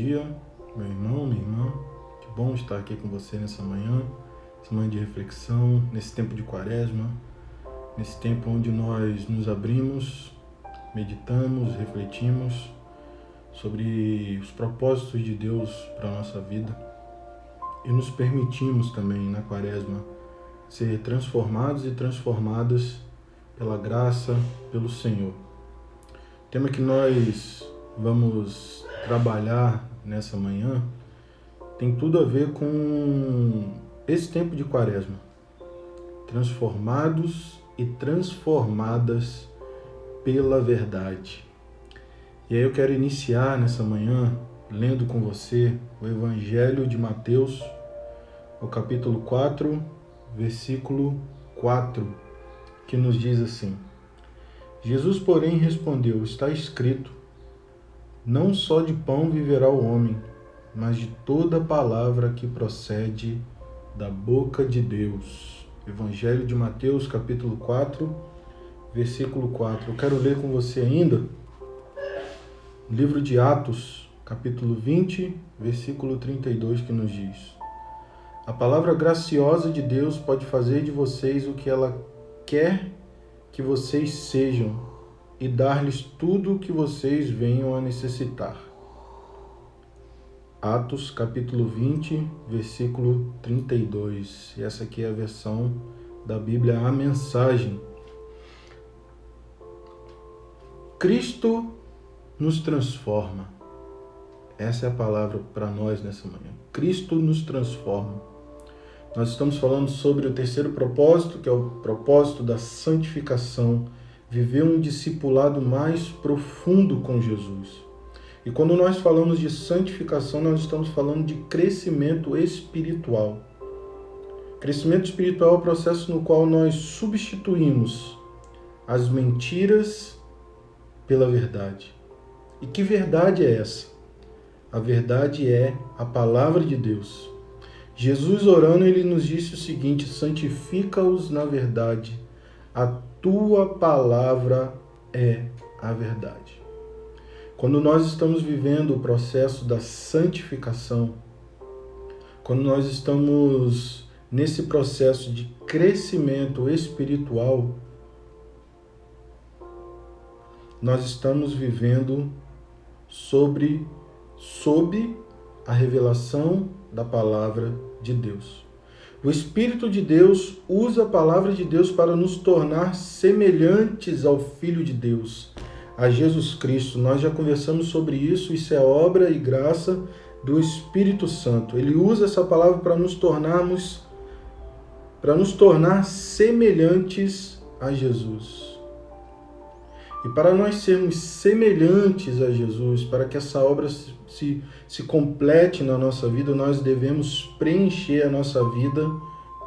dia, meu irmão, minha irmã. Que bom estar aqui com você nessa manhã de reflexão, nesse tempo de quaresma, nesse tempo onde nós nos abrimos, meditamos, refletimos sobre os propósitos de Deus para a nossa vida e nos permitimos também na quaresma ser transformados e transformadas pela graça, pelo Senhor. O tema que nós vamos trabalhar nessa manhã tem tudo a ver com esse tempo de quaresma. Transformados e transformadas pela verdade. E aí eu quero iniciar nessa manhã lendo com você o Evangelho de Mateus, o capítulo 4, versículo 4, que nos diz assim: Jesus, porém, respondeu: está escrito, não só de pão viverá o homem, mas de toda palavra que procede da boca de Deus. Evangelho de Mateus, capítulo 4, versículo 4. Eu quero ler com você ainda o livro de Atos, capítulo 20, versículo 32, que nos diz: a palavra graciosa de Deus pode fazer de vocês o que ela quer que vocês sejam e dar-lhes tudo o que vocês venham a necessitar. Atos, capítulo 20, versículo 32. E essa aqui é a versão da Bíblia, a mensagem. Cristo nos transforma. Essa é a palavra para nós nessa manhã. Cristo nos transforma. Nós estamos falando sobre o terceiro propósito, que é o propósito da santificação. Viver um discipulado mais profundo com Jesus. E quando nós falamos de santificação, nós estamos falando de crescimento espiritual. Crescimento espiritual é o processo no qual nós substituímos as mentiras pela verdade. E que verdade é essa? A verdade é a palavra de Deus. Jesus orando, ele nos disse o seguinte: santifica-os na verdade. A tua palavra é a verdade. Quando nós estamos vivendo o processo da santificação, quando nós estamos nesse processo de crescimento espiritual, nós estamos vivendo sob a revelação da palavra de Deus. O Espírito de Deus usa a palavra de Deus para nos tornar semelhantes ao Filho de Deus, a Jesus Cristo. Nós já conversamos sobre isso, isso é obra e graça do Espírito Santo. Ele usa essa palavra para nos tornar semelhantes a Jesus. E para nós sermos semelhantes a Jesus, para que essa obra se complete na nossa vida, nós devemos preencher a nossa vida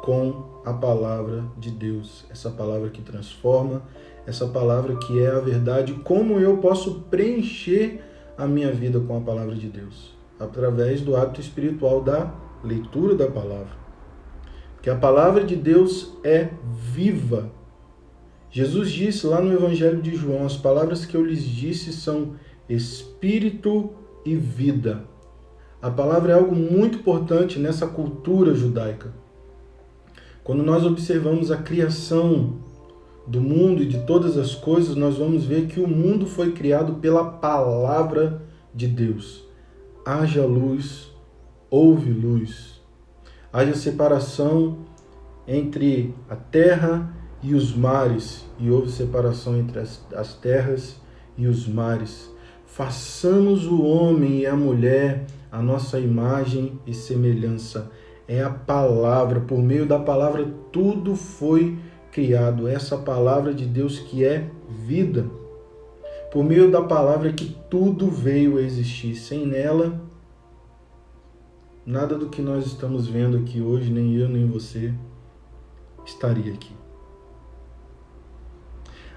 com a palavra de Deus. Essa palavra que transforma, essa palavra que é a verdade. Como eu posso preencher a minha vida com a palavra de Deus? Através do hábito espiritual da leitura da palavra. Porque a palavra de Deus é viva. Jesus disse lá no Evangelho de João: as palavras que eu lhes disse são espírito e vida. A palavra é algo muito importante nessa cultura judaica. Quando nós observamos a criação do mundo e de todas as coisas, nós vamos ver que o mundo foi criado pela palavra de Deus. Haja luz, houve luz. Haja separação entre a terra e os mares, e houve separação entre as terras e os mares. Façamos o homem e a mulher a nossa imagem e semelhança. É a palavra, por meio da palavra tudo foi criado. Essa palavra de Deus que é vida. Por meio da palavra que tudo veio a existir. Sem nela, nada do que nós estamos vendo aqui hoje, nem eu nem você, estaria aqui.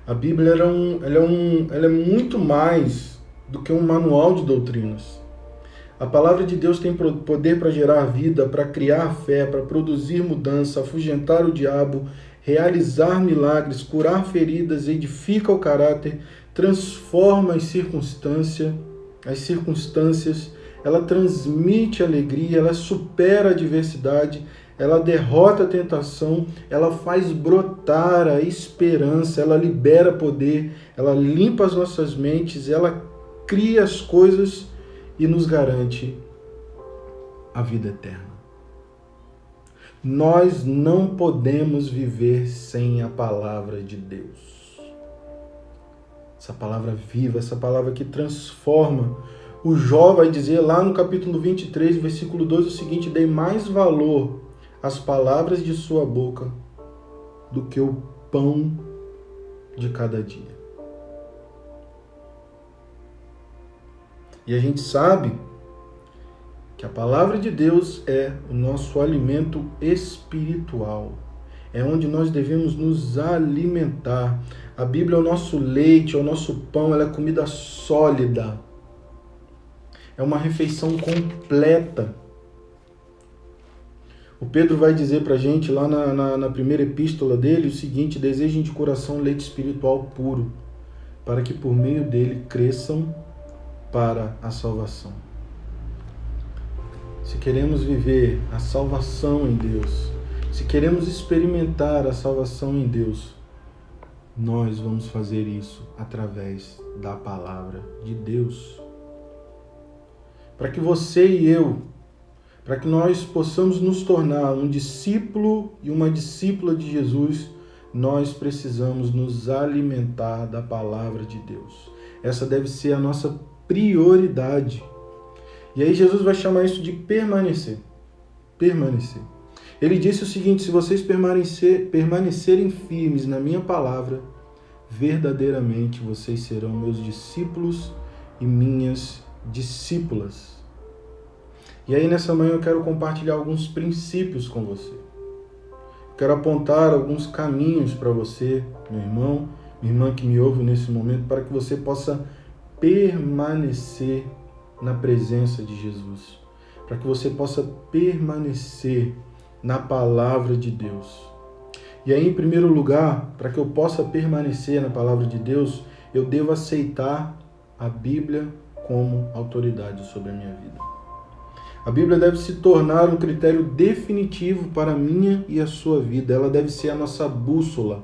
A Bíblia ela é muito mais do que um manual de doutrinas. A palavra de Deus tem poder para gerar vida, para criar fé, para produzir mudança, afugentar o diabo, realizar milagres, curar feridas, edifica o caráter, transforma as circunstâncias. ela transmite alegria, ela supera a adversidade, ela derrota a tentação, ela faz brotar a esperança, ela libera poder, ela limpa as nossas mentes, ela cria as coisas e nos garante a vida eterna. Nós não podemos viver sem a palavra de Deus. Essa palavra viva, essa palavra que transforma. O Jó vai dizer lá no capítulo 23, versículo 2, o seguinte: dei mais valor às palavras de sua boca do que o pão de cada dia. E a gente sabe que a palavra de Deus é o nosso alimento espiritual. É onde nós devemos nos alimentar. A Bíblia é o nosso leite, é o nosso pão, ela é comida sólida. É uma refeição completa. O Pedro vai dizer para a gente lá na primeira epístola dele o seguinte: desejem de coração leite espiritual puro, para que por meio dele cresçam para a salvação. Se queremos viver a salvação em Deus, se queremos experimentar a salvação em Deus, nós vamos fazer isso através da palavra de Deus. Para que você e eu, para que nós possamos nos tornar um discípulo e uma discípula de Jesus, nós precisamos nos alimentar da palavra de Deus. Essa deve ser a nossa prioridade. E aí Jesus vai chamar isso de permanecer. Permanecer. Ele disse o seguinte: se vocês permanecerem firmes na minha palavra, verdadeiramente vocês serão meus discípulos e minhas discípulas. E aí nessa manhã eu quero compartilhar alguns princípios com você. Quero apontar alguns caminhos para você, meu irmão, minha irmã que me ouve nesse momento, para que você possa permanecer na presença de Jesus, para que você possa permanecer na palavra de Deus. E aí, em primeiro lugar, para que eu possa permanecer na palavra de Deus, eu devo aceitar a Bíblia como autoridade sobre a minha vida. A Bíblia deve se tornar um critério definitivo para a minha e a sua vida. Ela deve ser a nossa bússola.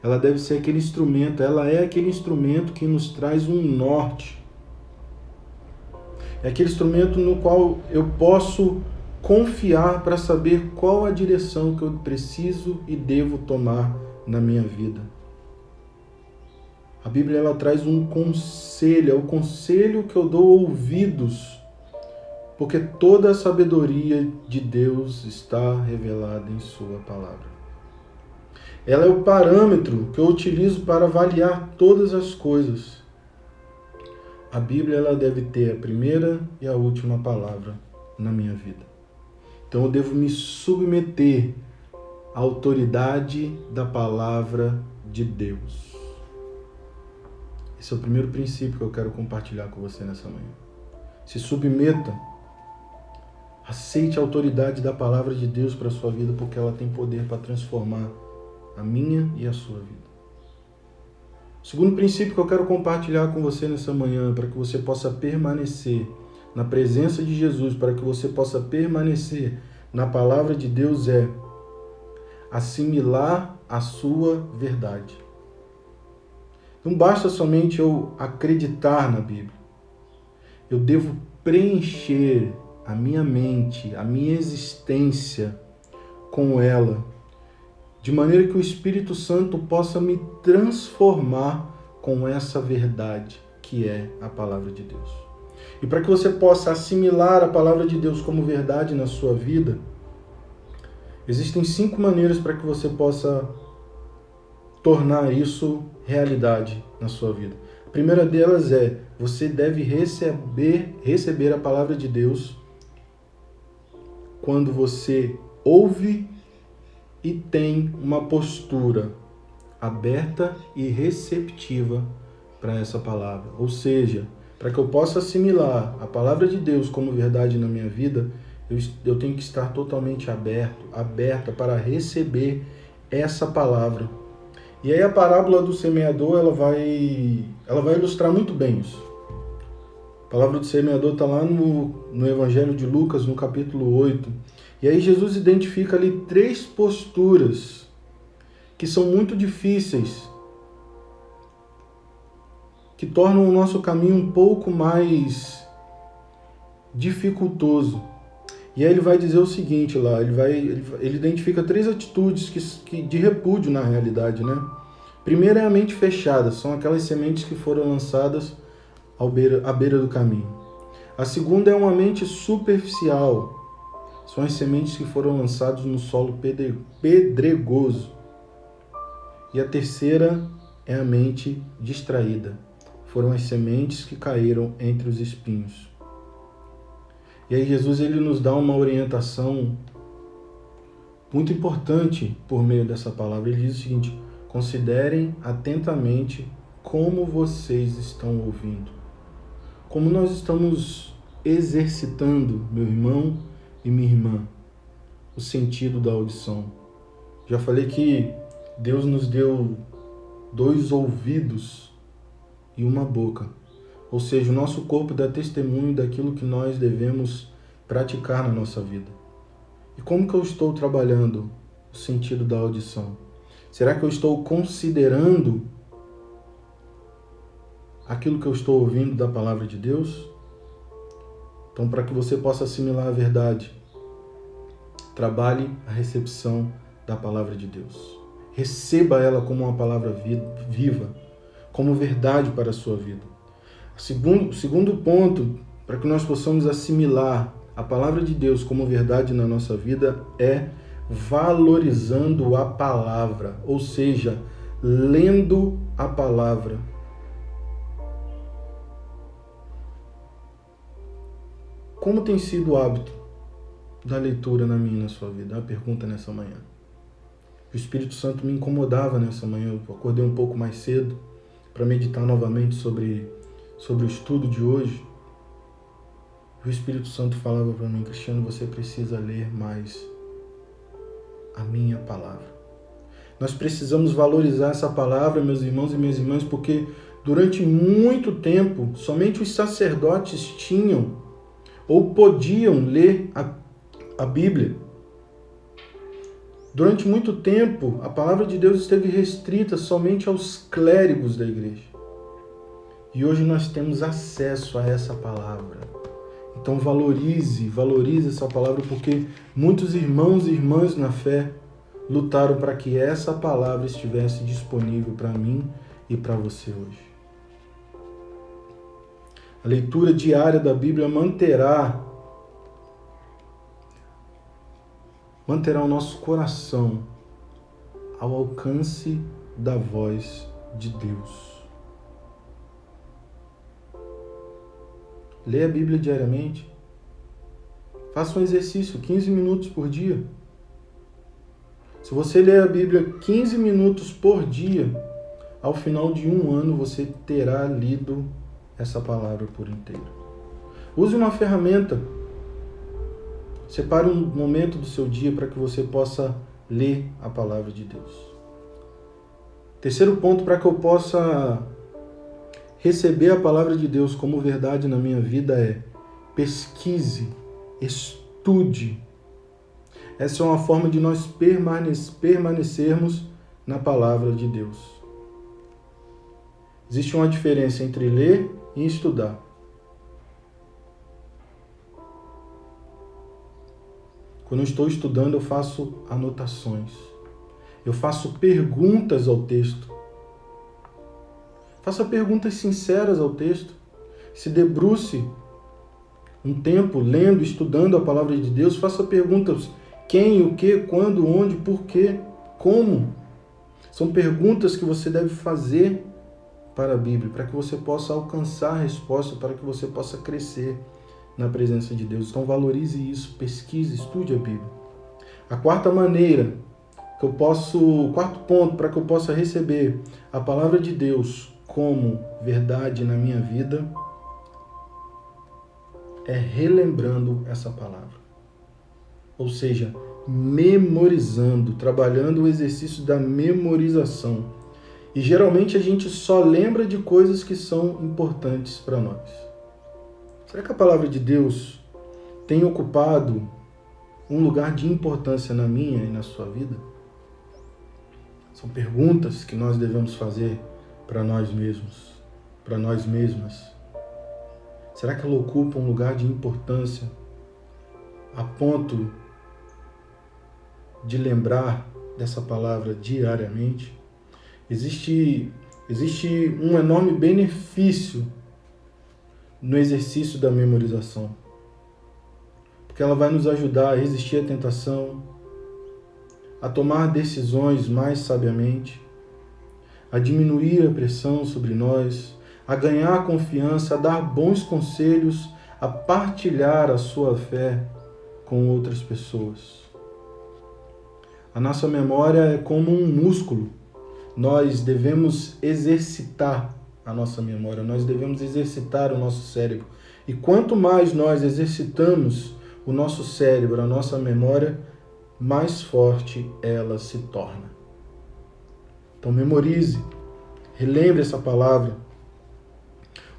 Ela deve ser aquele instrumento, ela é aquele instrumento que nos traz um norte. É aquele instrumento no qual eu posso confiar para saber qual a direção que eu preciso e devo tomar na minha vida. A Bíblia ela traz um conselho, é o conselho que eu dou ouvidos, porque toda a sabedoria de Deus está revelada em sua palavra. Ela é o parâmetro que eu utilizo para avaliar todas as coisas. A Bíblia ela deve ter a primeira e a última palavra na minha vida. Então eu devo me submeter à autoridade da palavra de Deus. Esse é o primeiro princípio que eu quero compartilhar com você nessa manhã. Se submeta, aceite a autoridade da palavra de Deus para a sua vida, porque ela tem poder para transformar a minha e a sua vida. O segundo princípio que eu quero compartilhar com você nessa manhã, para que você possa permanecer na presença de Jesus, para que você possa permanecer na palavra de Deus, é assimilar a sua verdade. Não basta somente eu acreditar na Bíblia. Eu devo preencher a minha mente, a minha existência com ela, de maneira que o Espírito Santo possa me transformar com essa verdade que é a palavra de Deus. E para que você possa assimilar a palavra de Deus como verdade na sua vida, existem 5 maneiras para que você possa tornar isso realidade na sua vida. A primeira delas é: você deve receber a palavra de Deus quando você ouve e tem uma postura aberta e receptiva para essa palavra. Ou seja, para que eu possa assimilar a palavra de Deus como verdade na minha vida, eu tenho que estar totalmente aberta para receber essa palavra. E aí a parábola do semeador, ela vai ilustrar muito bem isso. palavra do semeador está lá no Evangelho de Lucas, no capítulo 8. E aí Jesus identifica ali 3 posturas que são muito difíceis, que tornam o nosso caminho um pouco mais dificultoso. E aí ele vai dizer o seguinte lá, ele identifica 3 atitudes que de repúdio na realidade, né? Primeiro é a mente fechada, são aquelas sementes que foram lançadas à beira do caminho. A segunda é uma mente superficial, são as sementes que foram lançadas no solo pedregoso. E a terceira é a mente distraída, foram as sementes que caíram entre os espinhos. E aí Jesus ele nos dá uma orientação muito importante por meio dessa palavra. Ele diz o seguinte: considerem atentamente como vocês estão ouvindo. Como nós estamos exercitando, meu irmão e minha irmã, o sentido da audição. Já falei que Deus nos deu 2 ouvidos e uma boca. Ou seja, o nosso corpo dá testemunho daquilo que nós devemos praticar na nossa vida. E como que eu estou trabalhando o sentido da audição? Será que eu estou considerando aquilo que eu estou ouvindo da palavra de Deus? Então, para que você possa assimilar a verdade, trabalhe a recepção da palavra de Deus. Receba ela como uma palavra viva, como verdade para a sua vida. O segundo ponto, para que nós possamos assimilar a palavra de Deus como verdade na nossa vida, é valorizando a palavra, ou seja, lendo a palavra. Como tem sido o hábito da leitura na minha e na sua vida? A pergunta nessa manhã. O Espírito Santo me incomodava nessa manhã, eu acordei um pouco mais cedo para meditar novamente sobre o estudo de hoje. O Espírito Santo falava para mim: Cristiano, você precisa ler mais a minha palavra. Nós precisamos valorizar essa palavra, meus irmãos e minhas irmãs, porque durante muito tempo, somente os sacerdotes tinham ou podiam ler a Bíblia. Durante muito tempo, a palavra de Deus esteve restrita somente aos clérigos da igreja. E hoje nós temos acesso a essa palavra. Então valorize essa palavra, porque muitos irmãos e irmãs na fé lutaram para que essa palavra estivesse disponível para mim e para você hoje. A leitura diária da Bíblia manterá o nosso coração ao alcance da voz de Deus. Leia a Bíblia diariamente. Faça um exercício, 15 minutos por dia. Se você ler a Bíblia 15 minutos por dia, ao final de 1 ano você terá lido essa palavra por inteiro. Use uma ferramenta. Separe um momento do seu dia para que você possa ler a palavra de Deus. Terceiro ponto, para que eu possa receber a palavra de Deus como verdade na minha vida, é pesquise, estude. Essa é uma forma de nós permanecermos na palavra de Deus. Existe uma diferença entre ler e estudar. Quando eu estou estudando, eu faço anotações. Eu faço perguntas ao texto. Faça perguntas sinceras ao texto. Se debruce um tempo lendo, estudando a palavra de Deus. Faça perguntas: quem, o que, quando, onde, por quê, como. São perguntas que você deve fazer para a Bíblia, para que você possa alcançar a resposta, para que você possa crescer na presença de Deus. Então valorize isso, pesquise, estude a Bíblia. A quarta maneira quarto ponto para que eu possa receber a palavra de Deus como verdade na minha vida é relembrando essa palavra. Ou seja, memorizando, trabalhando o exercício da memorização. E geralmente a gente só lembra de coisas que são importantes para nós. Será que a palavra de Deus tem ocupado um lugar de importância na minha e na sua vida? São perguntas que nós devemos fazer para nós mesmos, para nós mesmas. Será que ela ocupa um lugar de importância a ponto de lembrar dessa palavra diariamente? Existe um enorme benefício no exercício da memorização, porque ela vai nos ajudar a resistir à tentação, a tomar decisões mais sabiamente, a diminuir a pressão sobre nós, a ganhar confiança, a dar bons conselhos, a partilhar a sua fé com outras pessoas. A nossa memória é como um músculo. Nós devemos exercitar a nossa memória, nós devemos exercitar o nosso cérebro. E quanto mais nós exercitamos o nosso cérebro, a nossa memória, mais forte ela se torna. Então memorize, relembre essa palavra.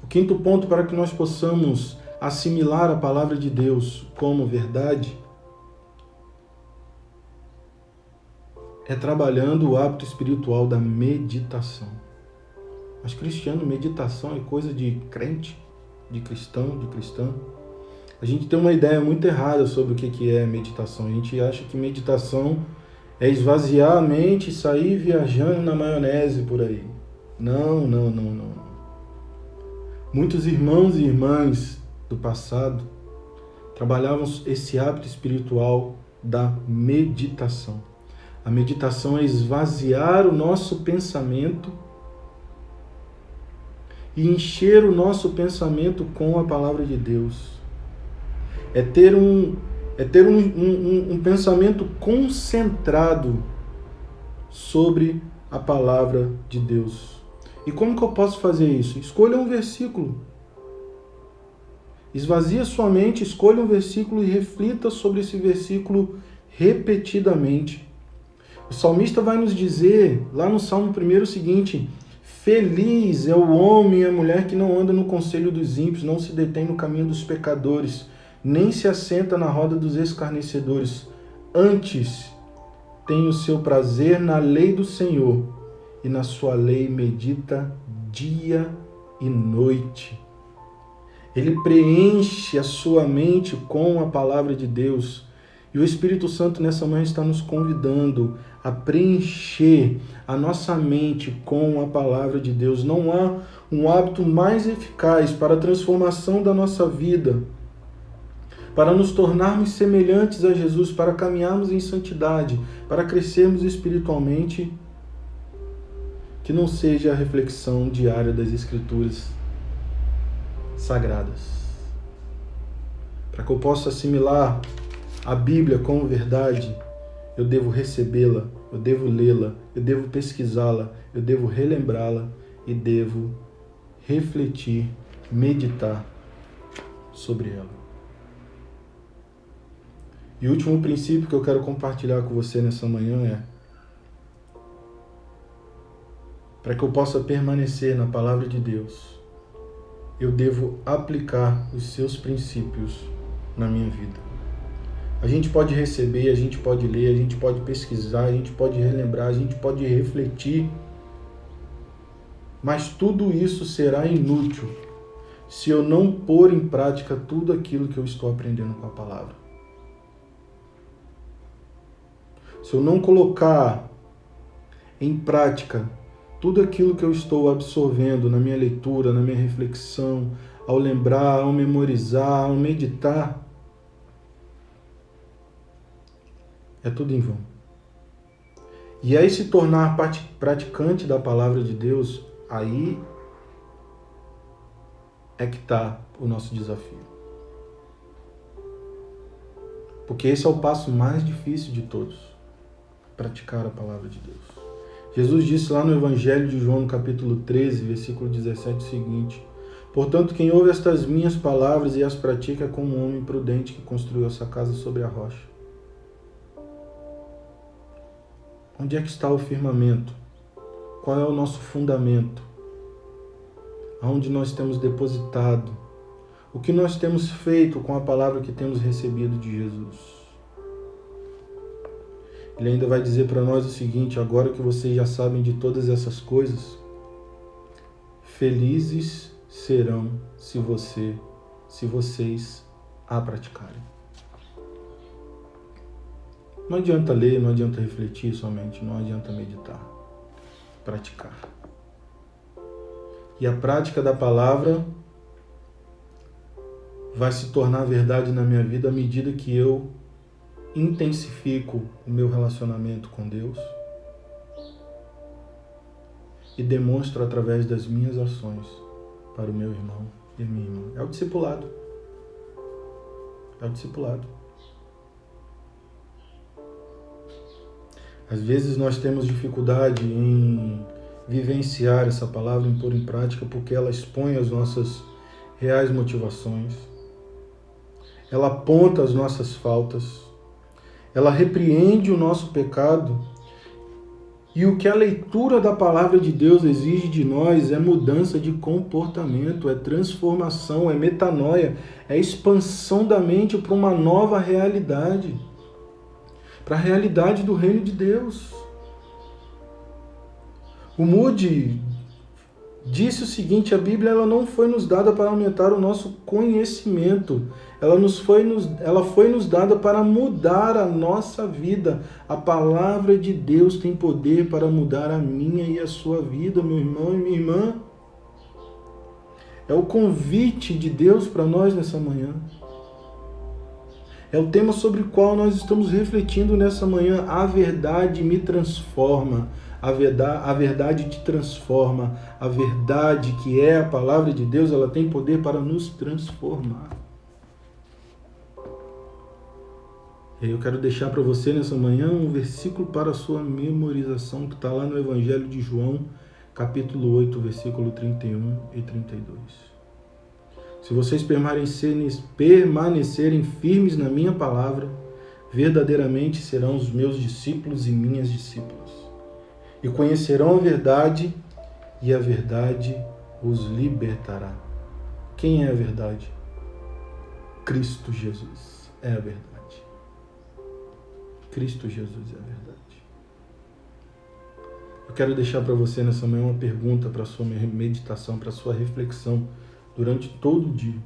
O quinto ponto para que nós possamos assimilar a palavra de Deus como verdade é trabalhando o hábito espiritual da meditação. Mas cristiano, meditação é coisa de crente, de cristão, de cristã. A gente tem uma ideia muito errada sobre o que é meditação. A gente acha que meditação é esvaziar a mente e sair viajando na maionese por aí. Não. Muitos irmãos e irmãs do passado trabalhavam esse hábito espiritual da meditação. A meditação é esvaziar o nosso pensamento e encher o nosso pensamento com a palavra de Deus. É ter um pensamento concentrado sobre a palavra de Deus. E como que eu posso fazer isso? Escolha um versículo. Esvazie sua mente, escolha um versículo e reflita sobre esse versículo repetidamente. O salmista vai nos dizer, lá no Salmo 1, o seguinte: feliz é o homem e a mulher que não anda no conselho dos ímpios, não se detém no caminho dos pecadores, nem se assenta na roda dos escarnecedores. Antes, tem o seu prazer na lei do Senhor, e na sua lei medita dia e noite. Ele preenche a sua mente com a palavra de Deus. E o Espírito Santo nessa manhã está nos convidando a preencher a nossa mente com a palavra de Deus. Não há um hábito mais eficaz para a transformação da nossa vida, para nos tornarmos semelhantes a Jesus, para caminharmos em santidade, para crescermos espiritualmente, que não seja a reflexão diária das Escrituras sagradas. Para que eu possa assimilar a Bíblia como verdade, eu devo recebê-la, eu devo lê-la, eu devo pesquisá-la, eu devo relembrá-la e devo refletir, meditar sobre ela. E o último princípio que eu quero compartilhar com você nessa manhã é: para que eu possa permanecer na palavra de Deus, eu devo aplicar os seus princípios na minha vida. A gente pode receber, a gente pode ler, a gente pode pesquisar, a gente pode relembrar, a gente pode refletir, mas tudo isso será inútil se eu não pôr em prática tudo aquilo que eu estou aprendendo com a palavra. Se eu não colocar em prática tudo aquilo que eu estou absorvendo na minha leitura, na minha reflexão, ao lembrar, ao memorizar, ao meditar, é tudo em vão. E aí se tornar praticante da palavra de Deus, aí é que está o nosso desafio. Porque esse é o passo mais difícil de todos, praticar a palavra de Deus. Jesus disse lá no Evangelho de João, no capítulo 13, versículo 17, o seguinte: portanto, quem ouve estas minhas palavras e as pratica é como um homem prudente que construiu essa casa sobre a rocha. Onde é que está o firmamento? Qual é o nosso fundamento? Aonde nós temos depositado O que nós temos feito com a palavra que temos recebido de Jesus? Ele ainda vai dizer para nós o seguinte: agora que vocês já sabem de todas essas coisas, felizes serão se vocês a praticarem. Não adianta ler, não adianta refletir somente, não adianta meditar. Praticar. E a prática da palavra vai se tornar verdade na minha vida à medida que eu intensifico o meu relacionamento com Deus e demonstro através das minhas ações para o meu irmão e a minha irmã. É o discipulado. É o discipulado. Às vezes nós temos dificuldade em vivenciar essa palavra, em pôr em prática, porque ela expõe as nossas reais motivações, ela aponta as nossas faltas, ela repreende o nosso pecado, e o que a leitura da palavra de Deus exige de nós é mudança de comportamento, é transformação, é metanoia, é expansão da mente para uma nova realidade, para a realidade do reino de Deus. O Moody disse o seguinte: a Bíblia ela não foi nos dada para aumentar o nosso conhecimento, ela foi nos dada para mudar a nossa vida. A palavra de Deus tem poder para mudar a minha e a sua vida, meu irmão e minha irmã. É o convite de Deus para nós nessa manhã. É o tema sobre o qual nós estamos refletindo nessa manhã. A verdade me transforma. A verdade te transforma. A verdade que é a palavra de Deus, ela tem poder para nos transformar. E aí eu quero deixar para você nessa manhã um versículo para a sua memorização, que está lá no Evangelho de João, capítulo 8, versículo 31 e 32. Se vocês permanecerem firmes na minha palavra, verdadeiramente serão os meus discípulos e minhas discípulas. E conhecerão a verdade, e a verdade os libertará. Quem é a verdade? Cristo Jesus é a verdade. Cristo Jesus é a verdade. Eu quero deixar para você nessa manhã uma pergunta para a sua meditação, para a sua reflexão durante todo o dia.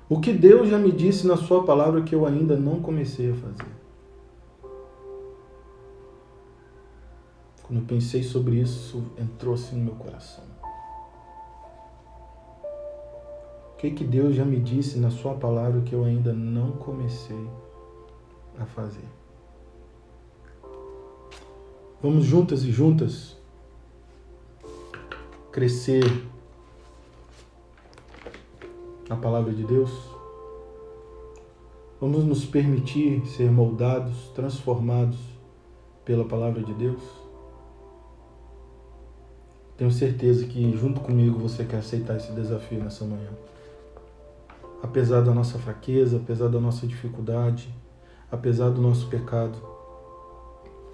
O que Deus já me disse na sua palavra que eu ainda não comecei a fazer? Quando eu pensei sobre isso, entrou assim no meu coração. O que Deus já me disse na sua palavra que eu ainda não comecei a fazer? Vamos juntas e juntas crescer na palavra de Deus? Vamos nos permitir ser moldados, transformados pela palavra de Deus? Tenho certeza que junto comigo você quer aceitar esse desafio nessa manhã. Apesar da nossa fraqueza, apesar da nossa dificuldade, apesar do nosso pecado,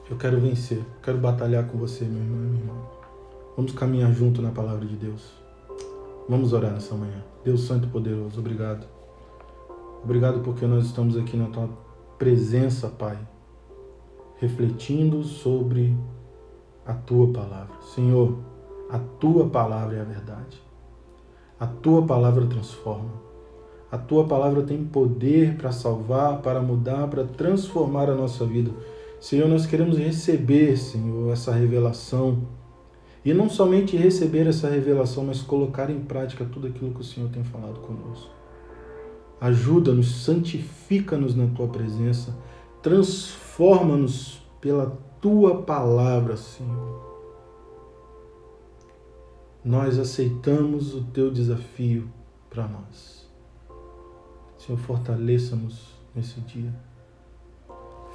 eu quero vencer, quero batalhar com você, meu irmão e minha irmã. Vamos caminhar junto na palavra de Deus. Vamos orar nessa manhã. Deus Santo e Poderoso, obrigado. Obrigado porque nós estamos aqui na Tua presença, Pai, refletindo sobre a Tua palavra. Senhor, a Tua palavra é a verdade. A Tua palavra transforma. A Tua palavra tem poder para salvar, para mudar, para transformar a nossa vida. Senhor, nós queremos receber, Senhor, essa revelação. E não somente receber essa revelação, mas colocar em prática tudo aquilo que o Senhor tem falado conosco. Ajuda-nos, santifica-nos na Tua presença, transforma-nos pela Tua palavra, Senhor. Nós aceitamos o Teu desafio para nós. Senhor, fortaleça-nos nesse dia.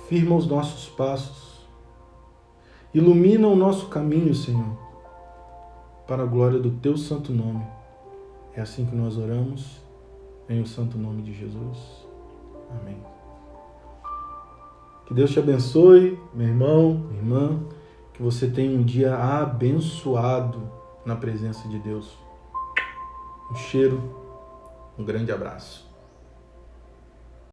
Firma os nossos passos. Ilumina o nosso caminho, Senhor, para a glória do Teu santo nome. É assim que nós oramos, em o santo nome de Jesus. Amém. Que Deus te abençoe, meu irmão, minha irmã, que você tenha um dia abençoado na presença de Deus. Um cheiro Um grande abraço.